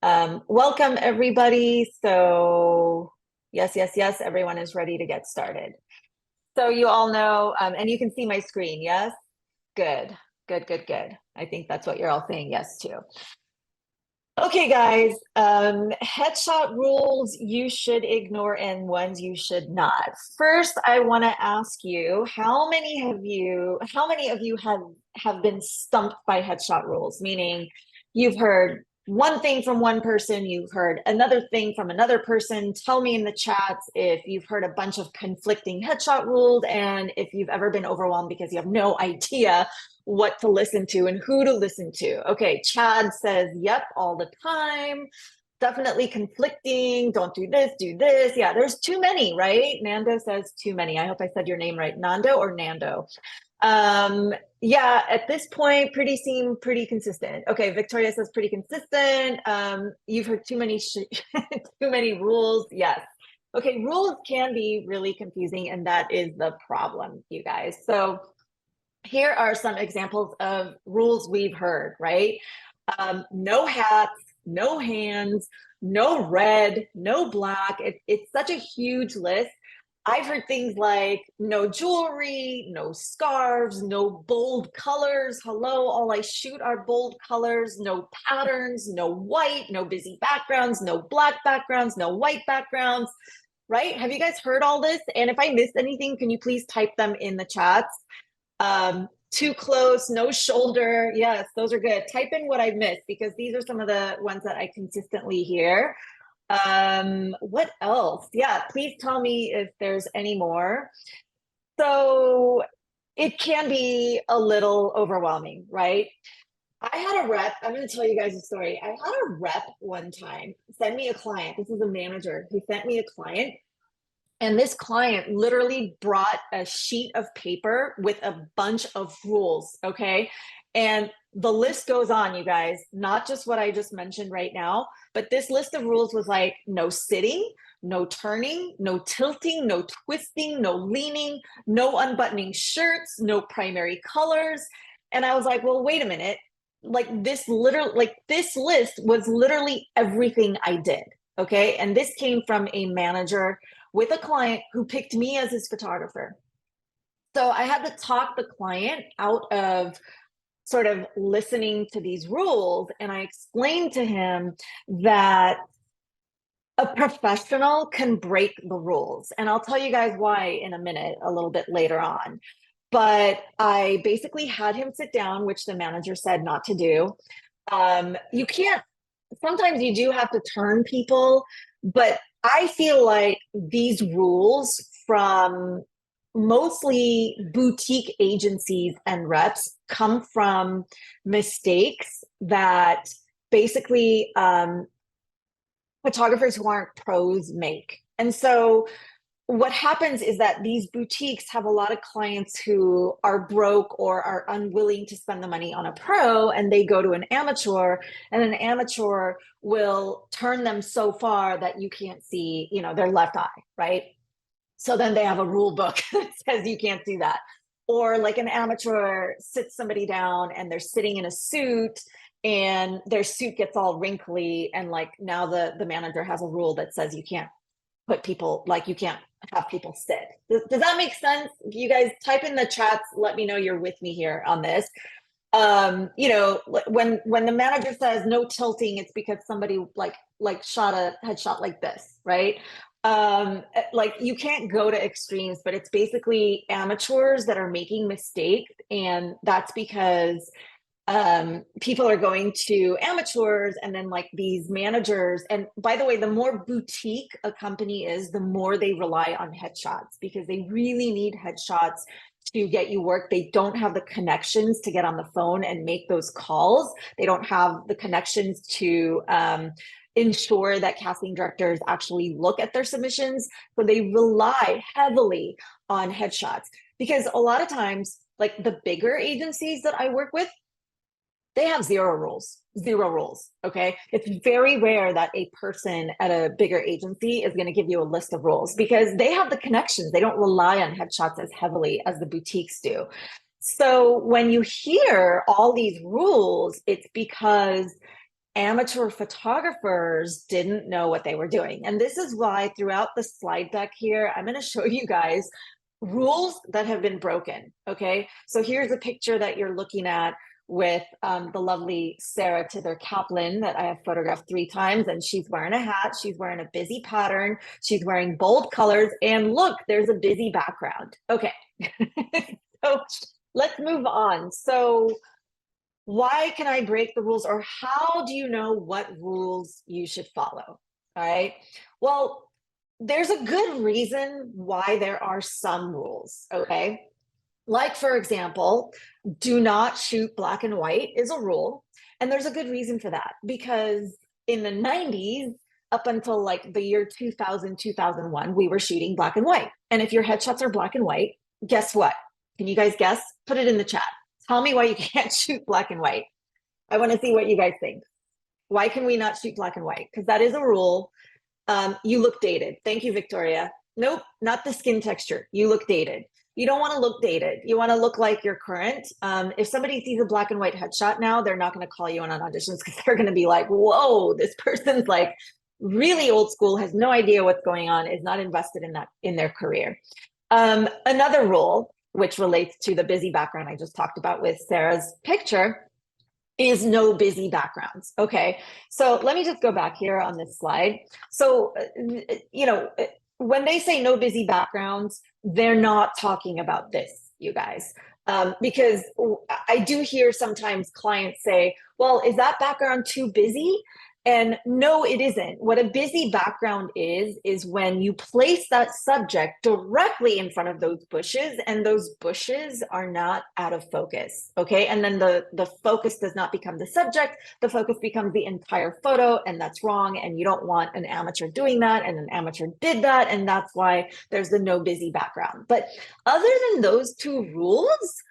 Welcome everybody. So yes, everyone is ready to get started. So you all know, and you can see my screen, yes? Good, good. I think that's what you're all saying yes to. Okay, guys, headshot rules you should ignore and ones you should not. First, I want to ask you, how many of you have been stumped by headshot rules? Meaning you've heard one thing from one person, you've heard another thing from another person. Tell me in the chats if you've heard a bunch of conflicting headshot rules and if you've ever been overwhelmed because you have no idea what to listen to and who to listen to. Okay, Chad says, yep, all the time. Definitely conflicting. Don't do this, do this. Yeah, there's too many, right? Nando says too many. I hope I said your name right. Nando or Nando? Yeah, at this point, seem pretty consistent. Okay, Victoria says pretty consistent. You've heard too many too many rules. Yes. Okay, rules can be really confusing, and that is the problem, you guys. So here are some examples of rules we've heard, right? No hats, no hands, no red, no black. It's such a huge list. I've heard things like no jewelry, no scarves, no bold colors. Hello, all I shoot are bold colors, no patterns, no white, no busy backgrounds, no black backgrounds, no white backgrounds, right? Have you guys heard all this? And if I missed anything, can you please type them in the chats? Too close, no shoulder. Yes, those are good. Type in what I missed because these are some of the ones that I consistently hear. What else? Yeah, please tell me if there's any more. So it can be a little overwhelming, right? I had a rep, I'm going to tell you guys a story. I had a rep one time send me a client. This is a manager who sent me a client. And this client literally brought a sheet of paper with a bunch of rules, okay? And the list goes on, you guys, not just what I just mentioned right now, but this list of rules was like no sitting, no turning, no tilting, no twisting, no leaning, no unbuttoning shirts, no primary colors. And I was like, well, wait a minute. This list was literally everything I did. Okay. And this came from a manager with a client who picked me as his photographer. So I had to talk the client out of sort of listening to these rules. And I explained to him that a professional can break the rules. And I'll tell you guys why in a minute, a little bit later on. But I basically had him sit down, which the manager said not to do. You can't, sometimes you do have to turn people, but I feel like these rules from mostly boutique agencies and reps come from mistakes that basically photographers who aren't pros make. And so what happens is that these boutiques have a lot of clients who are broke or are unwilling to spend the money on a pro, and they go to an amateur, and an amateur will turn them so far that you can't see, their left eye, right? So then they have a rule book that says you can't do that. Or like an amateur sits somebody down and they're sitting in a suit and their suit gets all wrinkly, and like now the manager has a rule that says you can't put people, like you can't have people sit. Does that make sense? You guys type in the chats, let me know you're with me here on this. When the manager says no tilting, it's because somebody shot a headshot like this, right? Like you can't go to extremes, but it's basically amateurs that are making mistakes, and that's because people are going to amateurs, and then like these managers. And by the way, the more boutique a company is, the more they rely on headshots because they really need headshots to get you work. They don't have the connections to get on the phone and make those calls. They don't have the connections to ensure that casting directors actually look at their submissions. So they rely heavily on headshots because a lot of times, like the bigger agencies that I work with, they have zero rules. Okay. It's very rare that a person at a bigger agency is going to give you a list of rules because they have the connections. They don't rely on headshots as heavily as the boutiques do. So when you hear all these rules, it's because amateur photographers didn't know what they were doing. And this is why throughout the slide deck here, I'm going to show you guys rules that have been broken. Okay, so here's a picture that you're looking at with the lovely Sarah Tither Kaplan that I have photographed 3 times, and she's wearing a hat, she's wearing a busy pattern, she's wearing bold colors, and look, there's a busy background. Okay, so let's move on. So why can I break the rules, or how do you know what rules you should follow? All right, well, there's a good reason why there are some rules, okay? Like, for example, do not shoot black and white is a rule. And there's a good reason for that, because in the 90s, up until like the year 2000, 2001, we were shooting black and white. And if your headshots are black and white, guess what? Can you guys guess? Put it in the chat. Tell me why you can't shoot black and white. I want to see what you guys think. Why can we not shoot black and white? Because that is a rule. You look dated. Thank you, Victoria. Nope, not the skin texture. You look dated. You don't want to look dated. You want to look like you're current. If somebody sees a black and white headshot now, they're not going to call you on auditions because they're going to be like, whoa, this person's like really old school, has no idea what's going on, is not invested in that in their career. Another rule, which relates to the busy background I just talked about with Sarah's picture, is no busy backgrounds. Okay, so let me just go back here on this slide. So, when they say no busy backgrounds, they're not talking about this, you guys. Because I do hear sometimes clients say, well, is that background too busy? And no, it isn't. What a busy background is when you place that subject directly in front of those bushes, and those bushes are not out of focus, okay? And then the focus does not become the subject, the focus becomes the entire photo, and that's wrong, and you don't want an amateur doing that, and an amateur did that, and that's why there's the no busy background. But other than those 2 rules,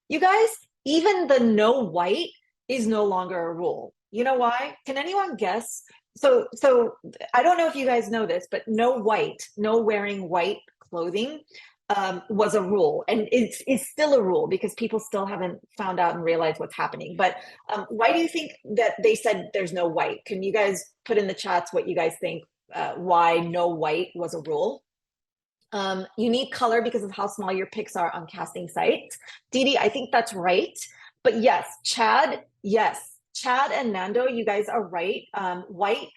you guys, even the no white is no longer a rule. You know why? Can anyone guess? So I don't know if you guys know this, but no white, no wearing white clothing was a rule, and it's still a rule because people still haven't found out and realized what's happening. But why do you think that they said there's no white? Can you guys put in the chats what you guys think why no white was a rule? You need color because of how small your pics are on casting sites. Didi, I think that's right. But yes, Chad, yes. Chad and Nando, you guys are right. White,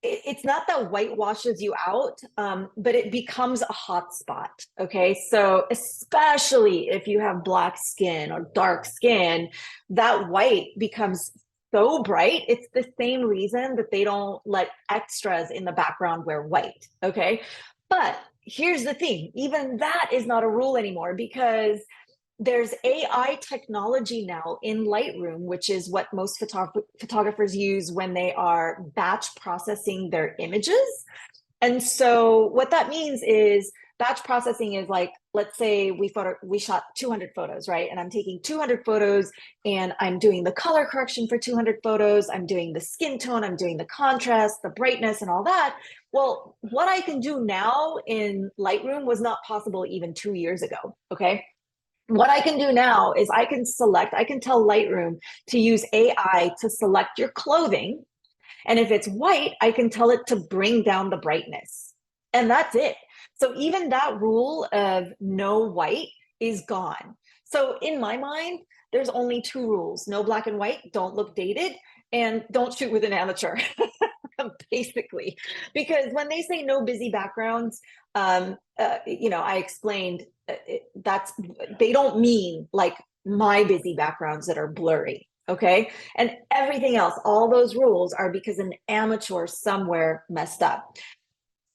it's not that white washes you out, but it becomes a hot spot, okay? So especially if you have black skin or dark skin, that white becomes so bright. It's the same reason that they don't let extras in the background wear white, okay? But here's the thing, even that is not a rule anymore, because there's AI technology now in Lightroom, which is what most photographers use when they are batch processing their images. And so what that means is batch processing is like, let's say we shot 200 photos, right? And I'm taking 200 photos and I'm doing the color correction for 200 photos. I'm doing the skin tone, I'm doing the contrast, the brightness, and all that. Well, what I can do now in Lightroom was not possible even 2 years ago, okay? What I can do now is I can tell Lightroom to use AI to select your clothing. And if it's white, I can tell it to bring down the brightness. And that's it. So even that rule of no white is gone. So in my mind, there's only 2 rules: no black and white, don't look dated, and don't shoot with an amateur. Basically, because when they say no busy backgrounds, I explained that's, they don't mean like my busy backgrounds that are blurry, okay? And everything else, all those rules are because an amateur somewhere messed up.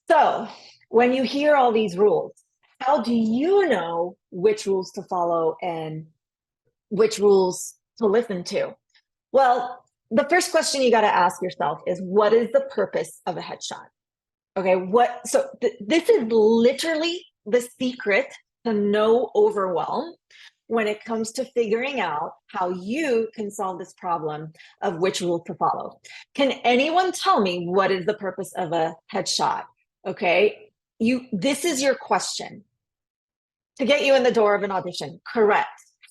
So when you hear all these rules, how do you know which rules to follow and which rules to listen to? Well, the first question you got to ask yourself is, what is the purpose of a headshot? Okay, this is literally the secret to no overwhelm when it comes to figuring out how you can solve this problem of which rule to follow. Can anyone tell me what is the purpose of a headshot? Okay, this is your question to get you in the door of an audition. Correct.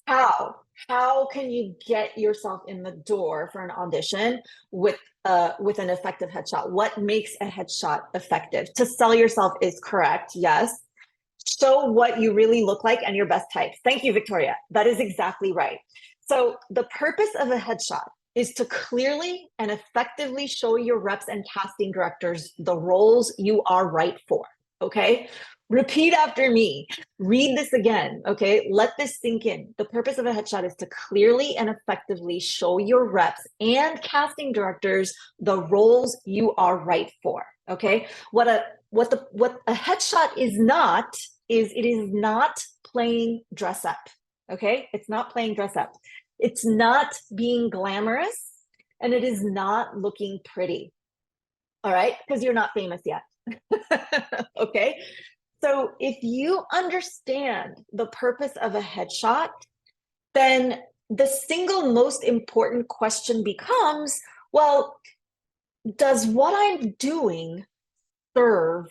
How? how can you get yourself in the door for an audition with an effective headshot? What makes a headshot effective? To sell yourself is correct, yes. Show what you really look like and your best types. Thank you, Victoria. That is exactly right. So the purpose of a headshot is to clearly and effectively show your reps and casting directors the roles you are right for. Okay. Repeat after me. Read this again. Okay. Let this sink in. The purpose of a headshot is to clearly and effectively show your reps and casting directors the roles you are right for. Okay. What a headshot is not is it is not playing dress up. Okay. It's not playing dress up. It's not being glamorous, and it is not looking pretty. All right. Because you're not famous yet. Okay. So if you understand the purpose of a headshot, then the single most important question becomes, well, does what I'm doing serve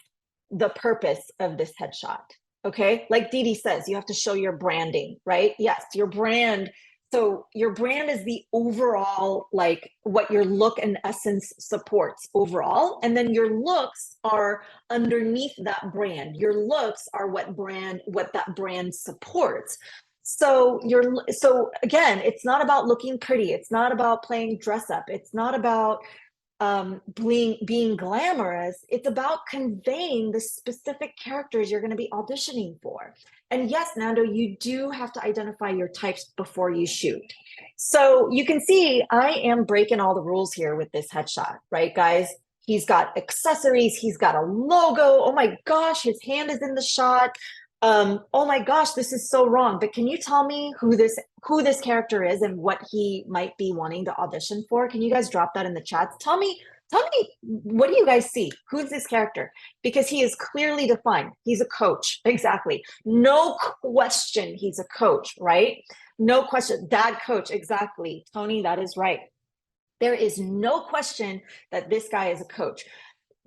the purpose of this headshot? Okay. Like Dee Dee says, you have to show your branding, right? Yes, your brand. So your brand is the overall, like what your look and essence supports overall. And then your looks are underneath that brand. Your looks are what that brand supports. So again, it's not about looking pretty. It's not about playing dress up. It's not about being glamorous. It's about conveying the specific characters you're going to be auditioning for. And yes, Nando, you do have to identify your types before you shoot. So you can see I am breaking all the rules here with this headshot, right, guys? He's got accessories. He's got a logo. Oh my gosh, his hand is in the shot. Oh my gosh, this is so wrong. But can you tell me who this character is and what he might be wanting to audition for? Can you guys drop that in the chats? Tell me, what do you guys see? Who's this character? Because he is clearly defined. He's a coach. Exactly. No question he's a coach, right? No question. Dad coach. Exactly. Tony, that is right. There is no question that this guy is a coach.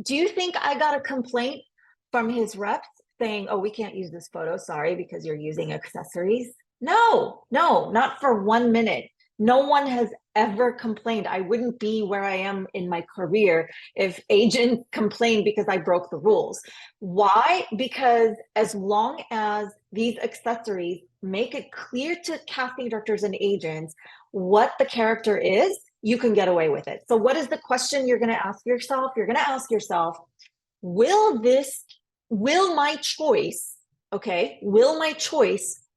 Do you think I got a complaint from his reps saying, oh, we can't use this photo, sorry, because you're using accessories? No, not for 1 minute. No one has ever complained. I wouldn't be where I am in my career if agents complained because I broke the rules. Why? Because as long as these accessories make it clear to casting directors and agents what the character is, you can get away with it. So what is the question you're going to ask yourself? You're going to ask yourself, will my choice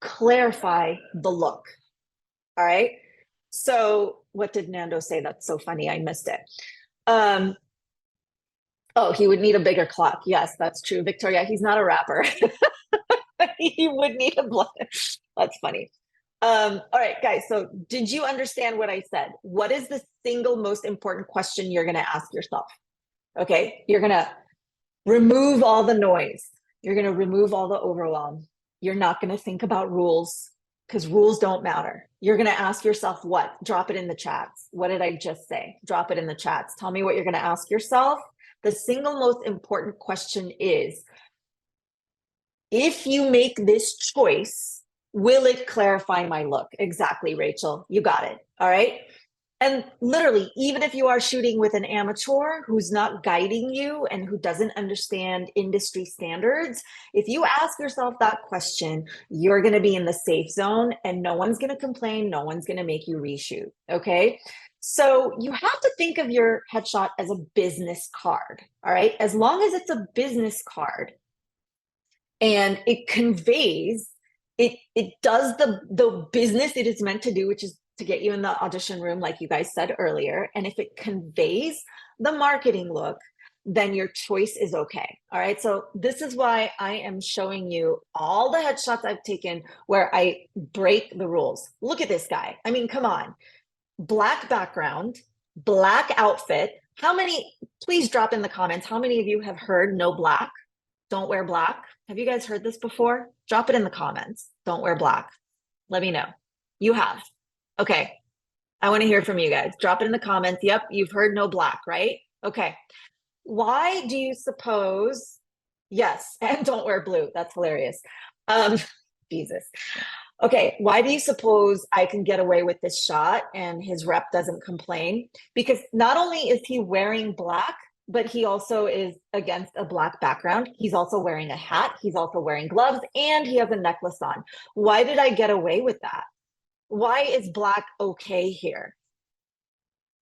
clarify the look? All right. So what did Nando say? That's so funny. I missed it. Oh, he would need a bigger clock. Yes, that's true. Victoria, he's not a rapper. He would need a blood. That's funny. All right, guys. So did you understand what I said? What is the single most important question you're going to ask yourself? Okay. You're going to remove all the noise. You're going to remove all the overwhelm. You're not going to think about rules because rules don't matter. You're going to ask yourself what? Drop it in the chats. What did I just say? Drop it in the chats. Tell me what you're going to ask yourself. The single most important question is, if you make this choice, will it clarify my look? Exactly, Rachel. You got it. All right. And literally, even if you are shooting with an amateur who's not guiding you and who doesn't understand industry standards, if you ask yourself that question, you're going to be in the safe zone and no one's going to complain. No one's going to make you reshoot. Okay. So you have to think of your headshot as a business card. All right. As long as it's a business card and it conveys, it does the business it is meant to do, which is to get you in the audition room, like you guys said earlier. And if it conveys the marketing look, then your choice is okay. All right. So this is why I am showing you all the headshots I've taken where I break the rules. Look at this guy. I mean, come on. Black background, black outfit. Please drop in the comments, how many of you have heard no black? Don't wear black. Have you guys heard this before? Drop it in the comments. Don't wear black. Let me know. You have. Okay. I want to hear from you guys. Drop it in the comments. Yep, you've heard no black, right? Okay. Why do you suppose? Yes, and don't wear blue. That's hilarious. Jesus. Okay, why do you suppose I can get away with this shot and his rep doesn't complain? Because not only is he wearing black, but he also is against a black background. He's also wearing a hat, he's also wearing gloves, and he has a necklace on. Why did I get away with that? Why is black okay here?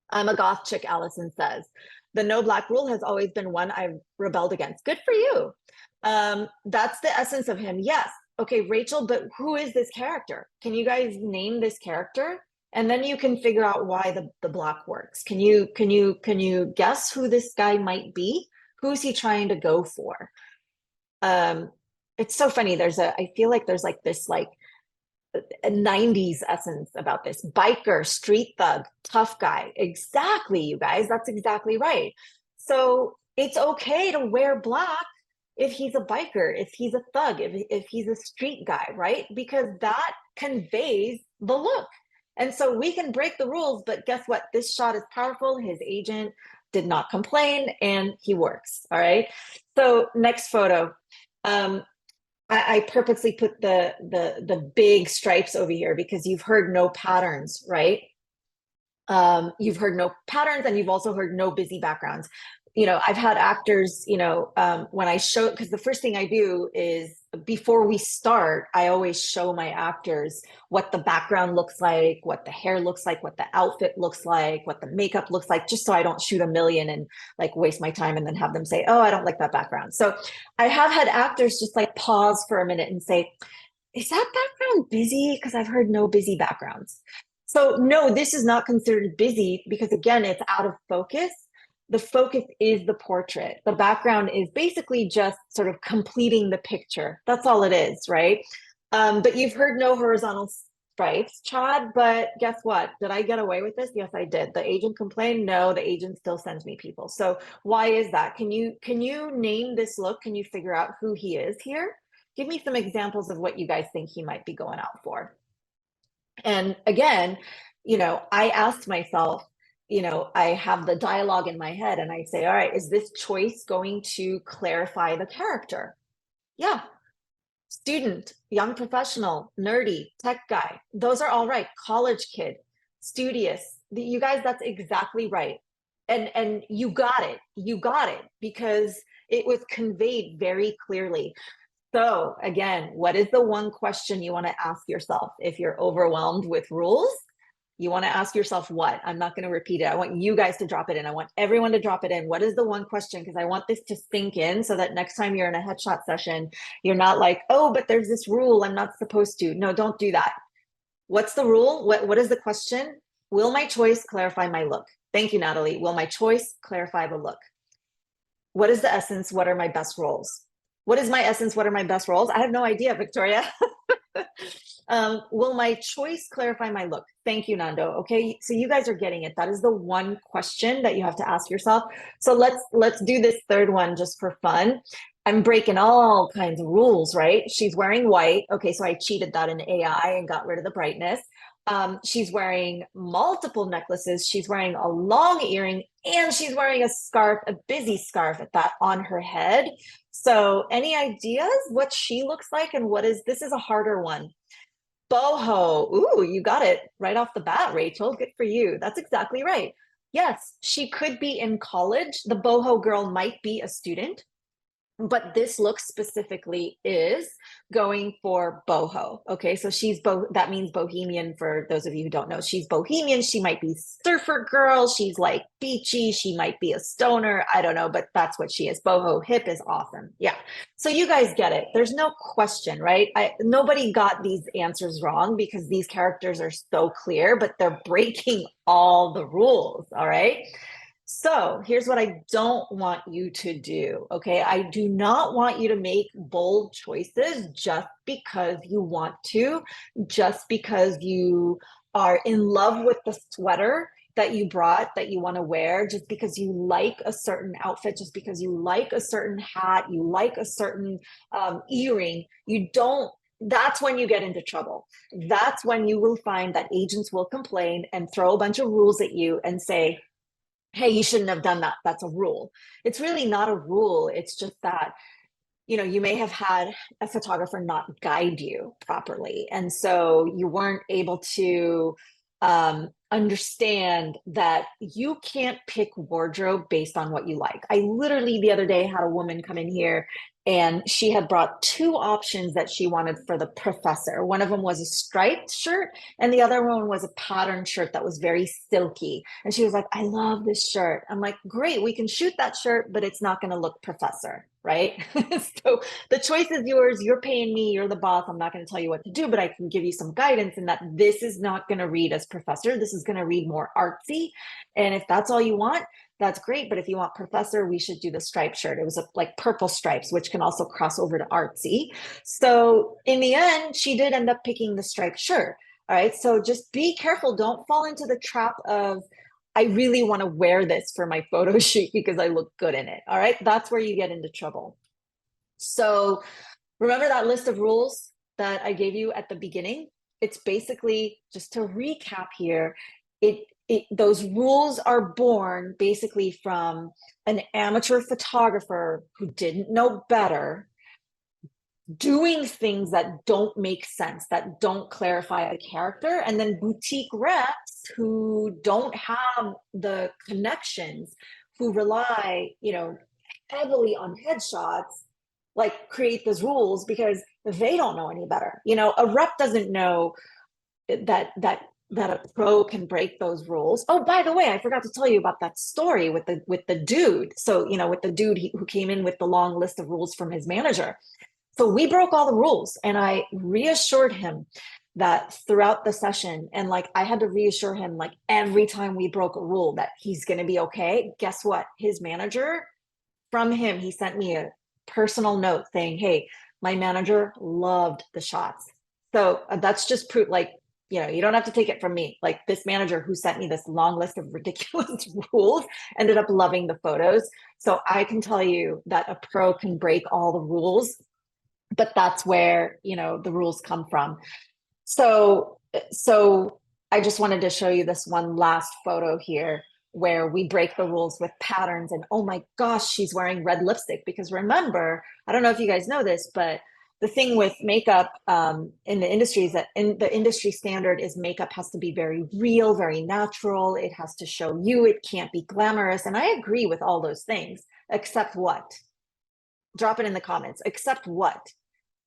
I'm a goth chick, Allison says. The no black rule has always been one I've rebelled against. Good for you. That's the essence of him. Yes. Okay, Rachel, but who is this character? Can you guys name this character? And then you can figure out why the block works. Can you guess who this guy might be? Who's he trying to go for? Um, it's so funny. I feel like there's like this like a 90s essence about this. Biker, street thug, tough guy. Exactly, you guys. That's exactly right. So it's okay to wear black if he's a biker, if he's a thug, if he's a street guy, right? Because that conveys the look. And so we can break the rules, but guess what? This shot is powerful. His agent did not complain and he works. All right. So next photo. I purposely put the big stripes over here because you've heard no patterns, right? You've heard no patterns and you've also heard no busy backgrounds. I've had actors, when I show, because the first thing I do is before we start, I always show my actors what the background looks like, what the hair looks like, what the outfit looks like, what the makeup looks like, just so I don't shoot a million and like waste my time and then have them say, oh, I don't like that background. So I have had actors just like pause for a minute and say, is that background busy? Because I've heard no busy backgrounds. So no, this is not considered busy because again, it's out of focus. The focus is the portrait. The background is basically just sort of completing the picture. That's all it is, right? But you've heard no horizontal stripes, Chad, but guess what? Did I get away with this? Yes, I did. The agent complained. No, the agent still sends me people. So why is that? Can you name this look? Can you figure out who he is here? Give me some examples of what you guys think he might be going out for. And again, I asked myself, I have the dialogue in my head and I say, all right, is this choice going to clarify the character? Yeah. Student, young professional, nerdy, tech guy. Those are all right. College kid, studious. You guys, that's exactly right. And you got it. You got it because it was conveyed very clearly. So again, what is the one question you want to ask yourself if you're overwhelmed with rules? You want to ask yourself what? I'm not going to repeat it. I want you guys to drop it in. I want everyone to drop it in. What is the one question? Because I want this to sink in so that next time you're in a headshot session, you're not like, oh, but there's this rule I'm not supposed to. No, don't do that. What's the rule? What is the question? Will my choice clarify my look? Thank you, Natalie. Will my choice clarify the look? What is the essence? What are my best roles? What is my essence? What are my best roles? I have no idea, Victoria. Will my choice clarify my look? Thank you, Nando. Okay, so you guys are getting it. That is the one question that you have to ask yourself. So let's do this third one just for fun. I'm breaking all kinds of rules, right? She's wearing white. Okay, so I cheated that in AI and got rid of the brightness. She's wearing multiple necklaces. She's wearing a long earring and she's wearing a scarf, a busy scarf at that on her head. So any ideas what she looks like and this is a harder one. Boho. Ooh, you got it right off the bat, Rachel. Good for you. That's exactly right. Yes, she could be in college. The boho girl might be a student, but this look specifically is going for boho. Okay, so that means bohemian for those of you who don't know. She's bohemian. She might be surfer girl. She's like beachy. She might be a stoner. I don't know, but that's what she is. Boho hip is awesome. Yeah. So you guys get it. There's no question, right? Nobody got these answers wrong because these characters are so clear, but they're breaking all the rules. All right. So here's what I don't want you to do. Okay. I do not want you to make bold choices just because you want to, just because you are in love with the sweater that you brought that you want to wear, just because you like a certain outfit, just because you like a certain hat, you like a certain earring. You don't. That's when you get into trouble. That's when you will find that agents will complain and throw a bunch of rules at you and say, hey, you shouldn't have done that. That's a rule. It's really not a rule. It's just that you may have had a photographer not guide you properly. And so you weren't able to understand that you can't pick wardrobe based on what you like. I literally the other day had a woman come in here and she had brought two options that she wanted for the professor. One of them was a striped shirt, and the other one was a patterned shirt that was very silky. And she was like, I love this shirt. I'm like, great, we can shoot that shirt, but it's not going to look professor, right? So the choice is yours. You're paying me. You're the boss. I'm not going to tell you what to do, but I can give you some guidance in that this is not going to read as professor. This is going to read more artsy. And if that's all you want, that's great. But if you want professor, we should do the striped shirt. It was like purple stripes, which can also cross over to artsy. So in the end, she did end up picking the striped shirt. All right. So just be careful. Don't fall into the trap of, I really want to wear this for my photo shoot because I look good in it. All right. That's where you get into trouble. So remember that list of rules that I gave you at the beginning? It's basically, just to recap here, those rules are born basically from an amateur photographer who didn't know better, doing things that don't make sense, that don't clarify a character, and then boutique reps who don't have the connections, who rely, heavily on headshots, like create those rules because they don't know any better. A rep doesn't know that a pro can break those rules. Oh, by the way, I forgot to tell you about that story with the dude. So, with the dude who came in with the long list of rules from his manager. So we broke all the rules, and I reassured him that throughout the session, and like I had to reassure him like every time we broke a rule that he's going to be okay. Guess what? His manager, from him, he sent me a personal note saying, hey, my manager loved the shots. So that's just proof, like, you don't have to take it from me. Like, this manager who sent me this long list of ridiculous rules ended up loving the photos. So I can tell you that a pro can break all the rules, but that's where, the rules come from. So I just wanted to show you this one last photo here where we break the rules with patterns, and oh my gosh, she's wearing red lipstick. Because remember, I don't know if you guys know this, but the thing with makeup in the industry is that in the industry standard is makeup has to be very real, very natural. It has to show you, it can't be glamorous. And I agree with all those things, except what? Drop it in the comments. Except what?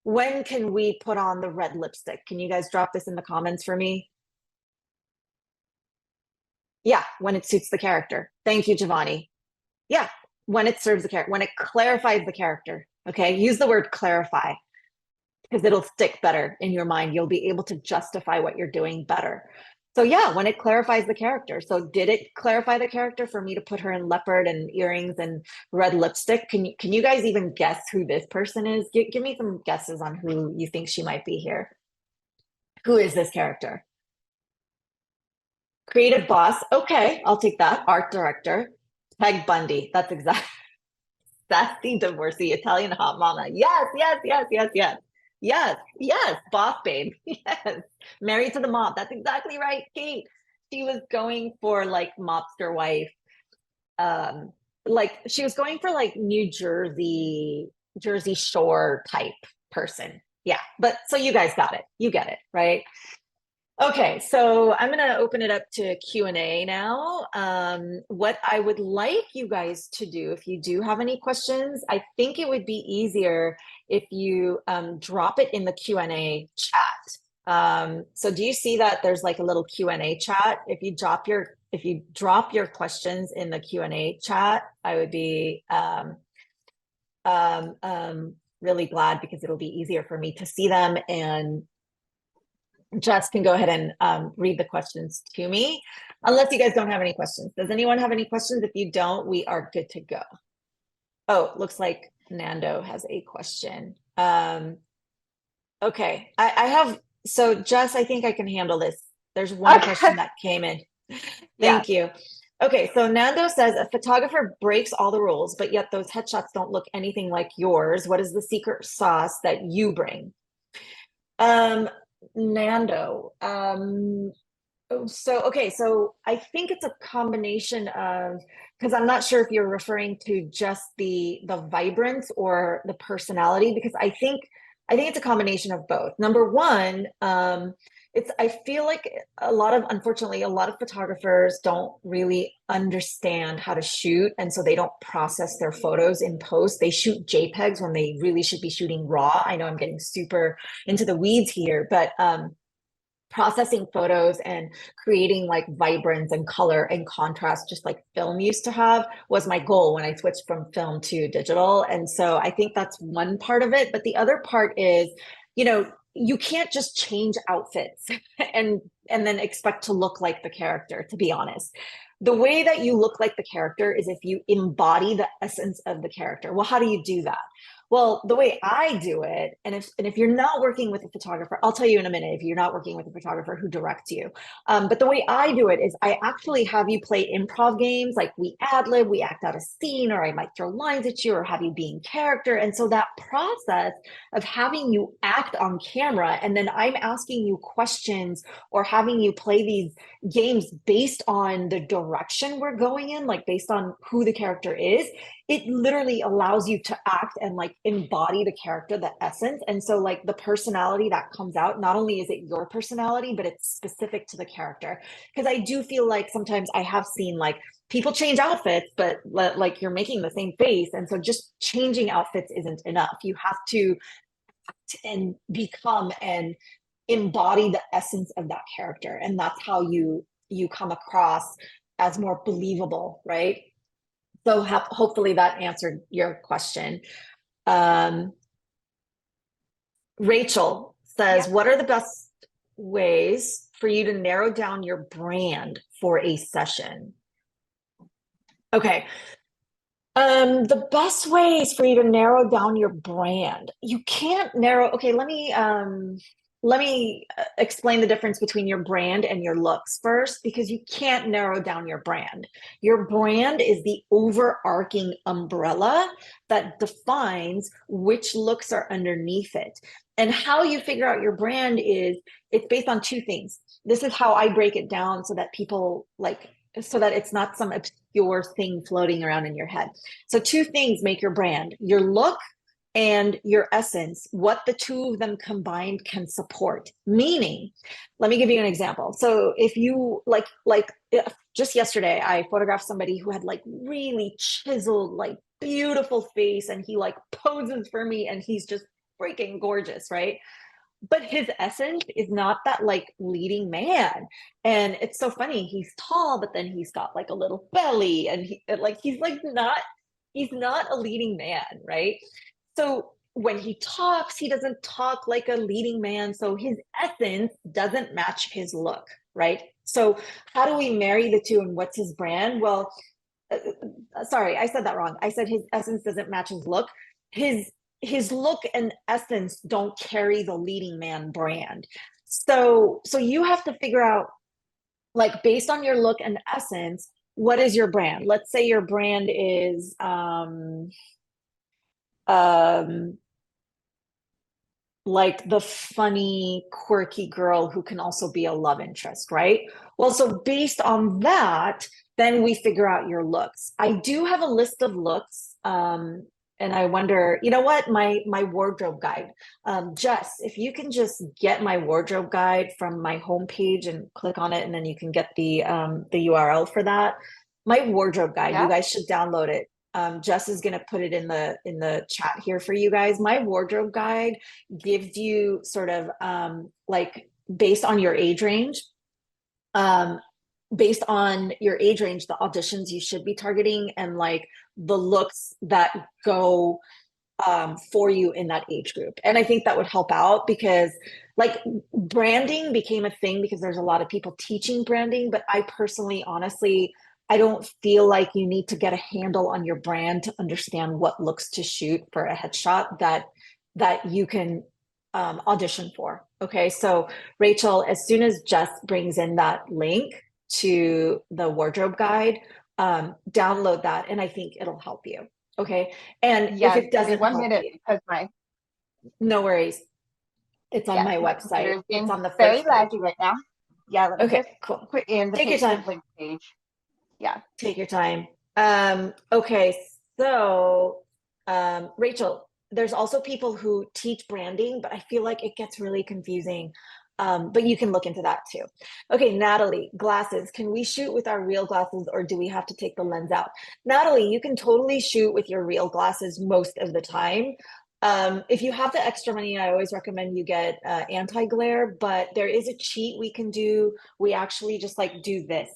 When can we put on the red lipstick? Can you guys drop this in the comments for me? Yeah, when it suits the character. Thank you, Giovanni. Yeah, when it serves the character, when it clarifies the character. Okay, use the word clarify because it'll stick better in your mind. You'll be able to justify what you're doing better. So yeah, when it clarifies the character. So did it clarify the character for me to put her in leopard and earrings and red lipstick? Can you guys even guess who this person is? Give me some guesses on who you think she might be here. Who is this character? Creative boss. Okay, I'll take that. Art director. Peg Bundy. That's exactly. Sassy divorcee Italian hot mama. Yes, yes, yes, yes, yes. Yes, yes, boss babe. Yes. Married to the mop. That's exactly right, Kate. She was going for like mobster wife. Like she was going for like New Jersey Shore type person. Yeah. But so you guys got it. You get it, right? Okay, so I'm going to open it up to Q&A now. What I would like you guys to do, if you do have any questions, I think it would be easier if you drop it in the Q&A chat. So do you see that there's like a little Q&A chat? If you drop your questions in the Q&A chat, I would be really glad because it'll be easier for me to see them, and Jess can go ahead and read the questions to me, unless you guys don't have any questions. Does anyone have any questions? If you don't, we are good to go. Oh, looks like Nando has a question. Okay, I have, so Jess, I think I can handle this. There's one question that came in. Thank you. Okay, so Nando says a photographer breaks all the rules, but yet those headshots don't look anything like yours. What is the secret sauce that you bring? Nando, Okay, so I think it's a combination of, because I'm not sure if you're referring to just the vibrance or the personality, because I think it's a combination of both. Number one, it's I feel like unfortunately, a lot of photographers don't really understand how to shoot, and so they don't process their photos in post. They shoot JPEGs when they really should be shooting raw. I know I'm getting super into the weeds here, but processing photos and creating like vibrance and color and contrast, just like film used to have, was my goal when I switched from film to digital. And so I think that's one part of it. But the other part is, you can't just change outfits and then expect to look like the character, to be honest. The way that you look like the character is if you embody the essence of the character. Well, how do you do that? Well, the way I do it, and if you're not working with a photographer, I'll tell you in a minute if you're not working with a photographer who directs you. But the way I do it is I actually have you play improv games, like we ad lib, we act out a scene, or I might throw lines at you, or have you be in character. And so that process of having you act on camera, and then I'm asking you questions or having you play these games based on the direction we're going in, like based on who the character is, it literally allows you to act and like embody the character, the essence. And so like the personality that comes out, not only is it your personality, but it's specific to the character. Because I do feel like sometimes I have seen like people change outfits, but like you're making the same face. And so just changing outfits isn't enough. You have to act and become and embody the essence of that character. And that's how you come across as more believable, right? So hopefully that answered your question. Um, Rachel says, Yeah. what are the best ways for you to narrow down your brand for a session? Okay. The best ways for you to narrow down your brand. You can't narrow, okay, let me explain the difference between your brand and your looks first, because you can't narrow down your brand. Your brand is the overarching umbrella that defines which looks are underneath it. And how you figure out your brand is it's based on two things. This is how I break it down so that people like so that it's not some obscure thing floating around in your head. So two things make your brand: your look and your essence, what the two of them combined can support. Meaning, let me give you an example. So if you just yesterday, I photographed somebody who had like really chiseled, like beautiful face, and he like poses for me and he's just freaking gorgeous, right? But his essence is not that like leading man. And it's so funny. He's tall, but then he's got like a little belly, and he's not a leading man, right? So when he talks, he doesn't talk like a leading man. So his essence doesn't match his look, right? So how do we marry the two, and what's his brand? Well, sorry, I said that wrong. I said his essence doesn't match his look. His look and essence don't carry the leading man brand. So you have to figure out, like, based on your look and essence, what is your brand? Let's say your brand is um like the funny, quirky girl who can also be a love interest, right? Well, so based on that, then we figure out your looks. I do have a list of looks. And I wonder, you know what, my wardrobe guide. Jess, if you can just get my wardrobe guide from my homepage and click on it, and then you can get the URL for that. My wardrobe guide, you Yeah. guys should download it. Jess is going to put it in the chat here for you guys. My wardrobe guide gives you sort of like based on your age range, um, based on your age range, the auditions you should be targeting, and like the looks that go for you in that age group. And I think that would help out, because like branding became a thing because there's a lot of people teaching branding, but I personally, honestly, I don't feel like you need to get a handle on your brand to understand what looks to shoot for a headshot that you can audition for. Okay, so Rachel, as soon as Jess brings in that link to the wardrobe guide, download that, and I think it'll help you. Okay, and if Yeah. it Give me doesn't one help minute you, because my no worries. It's on yeah my my website. computer is It's being on the very first page. laggy right now. Yeah, let me Okay, just cool. put in the Take your time. Facebook link page. Yeah. Take your time. Okay, so Rachel, there's also people who teach branding, but I feel like it gets really confusing. But you can look into that too. Okay, Natalie, glasses. Can we shoot with our real glasses or do we have to take the lens out? Natalie, you can totally shoot with your real glasses most of the time. If you have the extra money, I always recommend you get anti-glare, but there is a cheat we can do. We actually just like do this.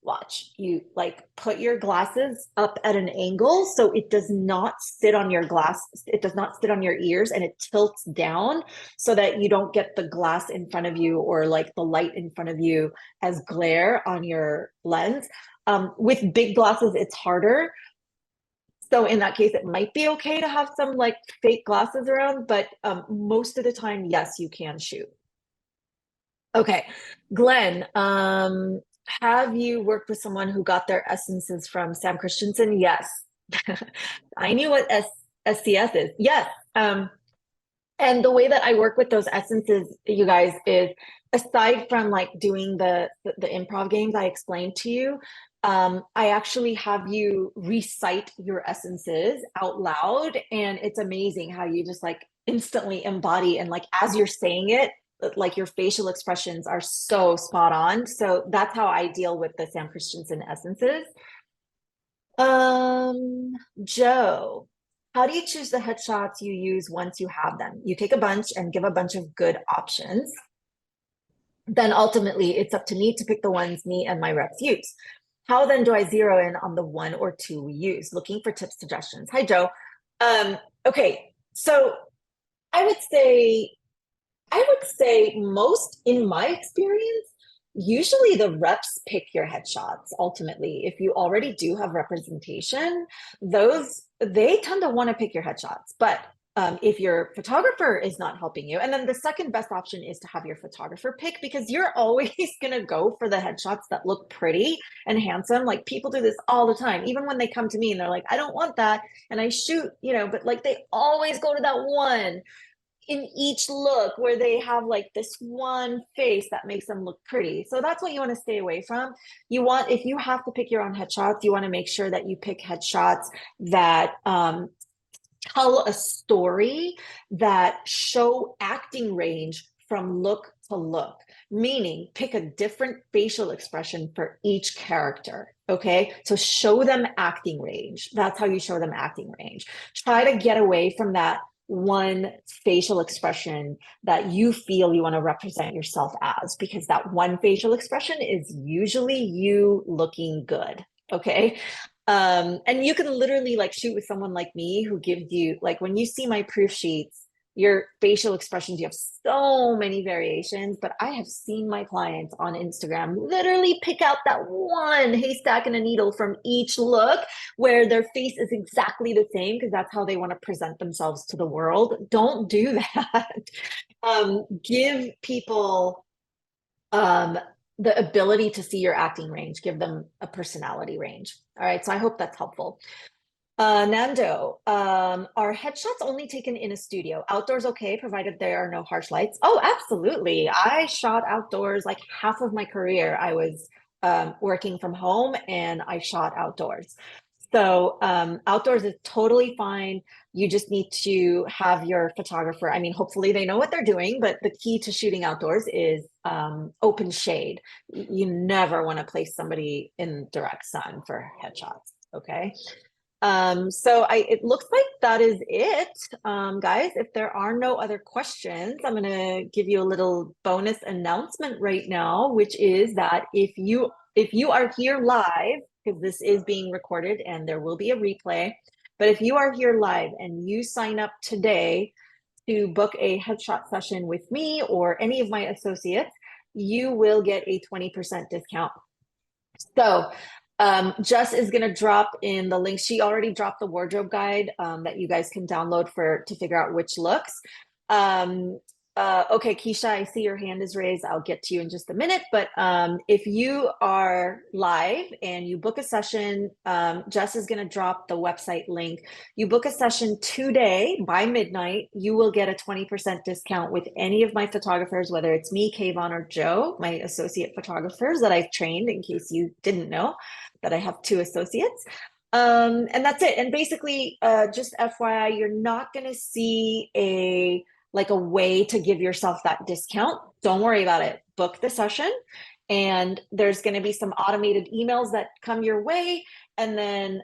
Watch, you like put your glasses up at an angle so it does not sit on your glass, it does not sit on your ears, and it tilts down so that you don't get the glass in front of you or like the light in front of you as glare on your lens. With big glasses, it's harder. So in that case, it might be okay to have some like fake glasses around, but most of the time, yes, you can shoot. Okay, Glenn, have you worked with someone who got their essences from Sam Christensen? Yes. I knew what SCS is. Yes. And the way that I work with those essences, you guys, is aside from like doing the improv games I explained to you, I actually have you recite your essences out loud, and it's amazing how you just like instantly embody and like as you're saying it, like your facial expressions are so spot on. So that's how I deal with the Sam Christensen essences. Um, Joe, how do you choose the headshots you use once you have them? You take a bunch and give a bunch of good options. Then ultimately, it's up to me to pick the ones me and my reps use. How then do I zero in on the one or two we use? Looking for tips, suggestions. Hi, Joe. Okay, so I would say I would say most, in my experience, usually the reps pick your headshots ultimately. If you already do have representation, those they tend to want to pick your headshots. But if your photographer is not helping you, and then the second best option is to have your photographer pick because you're always going to go for the headshots that look pretty and handsome. Like people do this all the time, even when they come to me and they're like, I don't want that. And I shoot, but like they always go to that one in each look where they have like this one face that makes them look pretty. So that's what you want to stay away from. If you have to pick your own headshots, you want to make sure that you pick headshots that tell a story, that show acting range from look to look, meaning pick a different facial expression for each character. Okay, so show them acting range. That's how you show them acting range. Try to get away from that one facial expression that you feel you want to represent yourself as, because that one facial expression is usually you looking good. Okay, and you can literally like shoot with someone like me who gives you like when you see my proof sheets, your facial expressions, you have so many variations, but I have seen my clients on Instagram literally pick out that one haystack and a needle from each look where their face is exactly the same because that's how they want to present themselves to the world. Don't do that. Give people um, the ability to see your acting range, give them a personality range. All right, so I hope that's helpful. Nando, are headshots only taken in a studio? Outdoors okay, provided there are no harsh lights? Oh, absolutely. I shot outdoors like half of my career. I was working from home and I shot outdoors. So outdoors is totally fine. You just need to have your photographer. I mean, hopefully they know what they're doing, but the key to shooting outdoors is open shade. You never want to place somebody in direct sun for headshots. Okay. It looks like that is it. Guys, if there are no other questions, I'm gonna give you a little bonus announcement right now, which is that if you are here live, because this is being recorded and there will be a replay, but if you are here live and you sign up today to book a headshot session with me or any of my associates, you will get a 20% discount. So Jess is going to drop in the link. She already dropped the wardrobe guide that you guys can download to figure out which looks. Um, Okay, Keisha, I see your hand is raised. I'll get to you in just a minute. But if you are live and you book a session, Jess is going to drop the website link. You book a session today by midnight, you will get a 20% discount with any of my photographers, whether it's me, Kayvon, or Joe, my associate photographers that I've trained, in case you didn't know that I have two associates. And that's it. And basically, just FYI, you're not going to see a way to give yourself that discount. Don't worry about it. Book the session, and there's going to be some automated emails that come your way. And then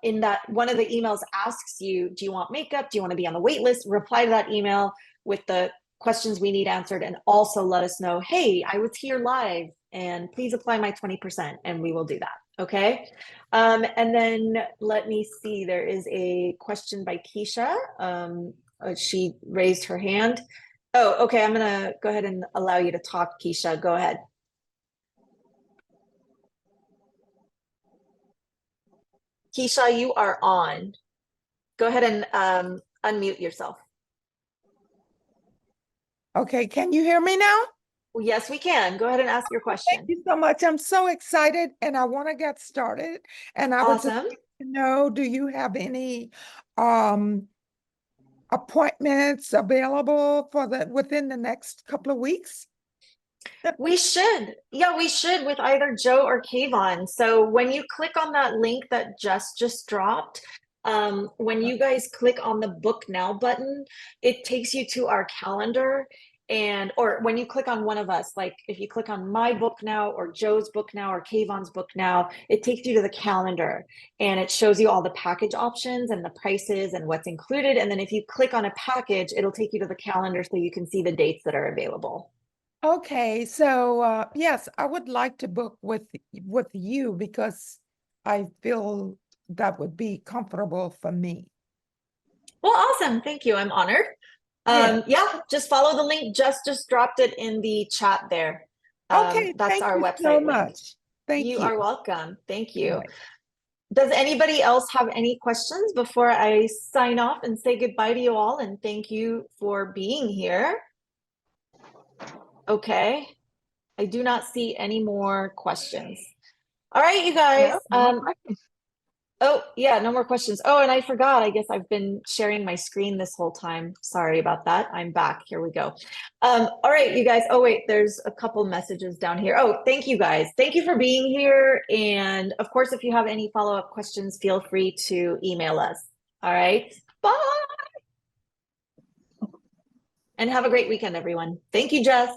in that, one of the emails asks you, do you want makeup? Do you want to be on the wait list? Reply to that email with the questions we need answered, and also let us know, hey, I was here live and please apply my 20%, and we will do that. Okay. And then let me see, there is a question by Keisha. She raised her hand. Oh, okay. I'm going to go ahead and allow you to talk, Keisha. Go ahead. Keisha, you are on. Go ahead and unmute yourself. Okay, can you hear me now? Well, yes, we can. Go ahead and ask your Thank question. you so much. I'm so excited and I want to get started. And I would just Awesome. like to know, do you have any appointments available for within the next couple of weeks? We should. Yeah, we should with either Joe or Kayvon. So when you click on that link that just dropped, when you guys click on the book now button, it takes you to our calendar. And or when you click on one of us, like if you click on my book now or Joe's book now or Kayvon's book now, it takes you to the calendar and it shows you all the package options and the prices and what's included. And then if you click on a package, it'll take you to the calendar so you can see the dates that are available. Okay, so yes, I would like to book with you because I feel that would be comfortable for me. Well, awesome. Thank you. I'm honored. Yeah. Yeah, just follow the link. Just dropped it in the chat there. Okay, That's thank our you so website link. much. Thank You you. are welcome. Thank All you. right. Does anybody else have any questions before I sign off and say goodbye to you all? And thank you for being here. Okay. I do not see any more questions. All right, you guys. No, no more questions. Oh, yeah, no more questions. Oh, and I forgot. I guess I've been sharing my screen this whole time. Sorry about that. I'm back. Here we go. All right, you guys. Oh, wait, there's a couple messages down here. Oh, thank you guys. Thank you for being here. And of course, if you have any follow-up questions, feel free to email us. All right. Bye. And have a great weekend, everyone. Thank you, Jess.